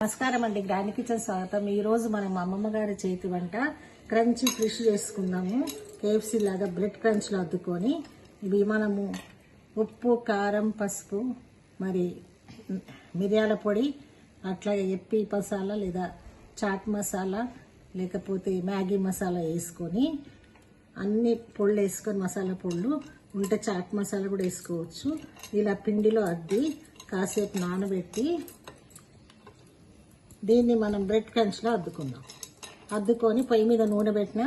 నమస్కారం అండి, grand kitchen స్వాగతం. ఈరోజు మనం అమ్మమ్మ గారి చేతి వంట క్రంచీ ఫిష్ చేసుకుందాము. కేఎఫ్సీ లాగా బ్రెడ్ క్రంచ్లో అద్దుకొని ఇవి మనము ఉప్పు, కారం, పసుపు, మరి మిరియాల పొడి, అట్లాగే ఎప్పి మసాలా లేదా చాట్ మసాలా లేకపోతే మ్యాగీ మసాలా వేసుకొని అన్ని పొళ్ళు వేసుకొని, మసాలా పొళ్ళు ఉంటే చాట్ మసాలా కూడా వేసుకోవచ్చు. ఇలా పిండిలో అద్ది కాసేపు నానబెట్టి దీన్ని మనం బ్రెడ్ క్రంచ్లో అద్దుకుందాం. అద్దుకొని పొయ్యి మీద నూనె పెట్టిన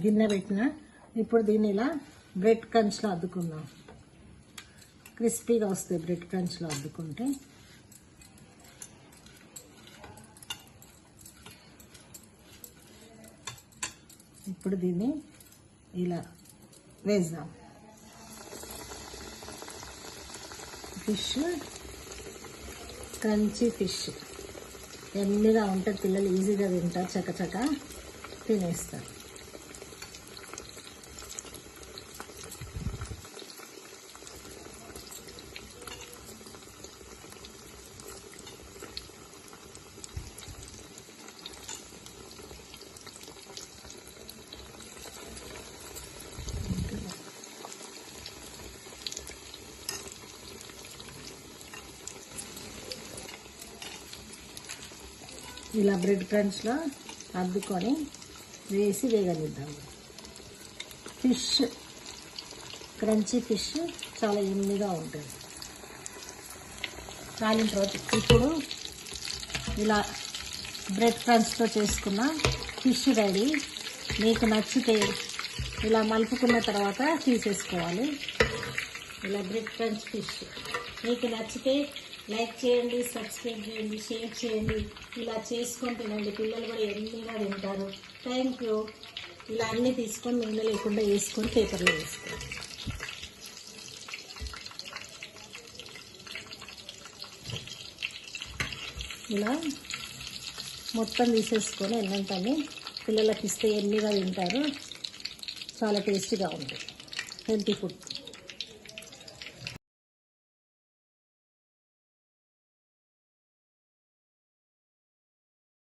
గిన్నె పెట్టిన ఇప్పుడు దీన్ని ఇలా బ్రెడ్ క్రంచ్లో అద్దుకుందాం. క్రిస్పీగా వస్తాయి బ్రెడ్ క్రంచ్లో అద్దుకుంటే. ఇప్పుడు దీన్ని ఇలా వేద్దాం. ఫిష్ క్రంచీ ఫిష్ ఎమ్మిగా ఉంటుంది, పిల్లలు ఈజీగా తింటారు, చకచక తినేస్తారు. ఇలా బ్రెడ్ క్రంచ్లో అద్దుకొని వేసి వేగనిద్దాం. ఫిష్ క్రంచీ ఫిష్ చాలా ఎమ్మిగా ఉంటుంది. కాలిన తర్వాత ఇప్పుడు ఇలా బ్రెడ్ క్రంచ్తో చేసుకున్న ఫిష్ రెడీ. మీకు నచ్చితే ఇలా మలుపుకున్న తర్వాత తీసేసుకోవాలి. ఇలా బ్రెడ్ క్రంచ్ ఫిష్ మీకు నచ్చితే లైక్ చేయండి, సబ్స్క్రైబ్ చేయండి, షేర్ చేయండి. ఇలా చేసుకొని తినండి, పిల్లలు కూడా ఎన్నిగా తింటారు. Thank you. ఇలా అన్నీ తీసుకొని నూనె లేకుండా వేసుకొని పేపర్లో వేసుకోండి. ఇలా మొత్తం తీసేసుకొని ఎన్నంతని పిల్లలకి ఇస్తే ఎన్నిగా తింటారు. చాలా టేస్టీగా ఉంటుంది, హెల్తీ ఫుడ్.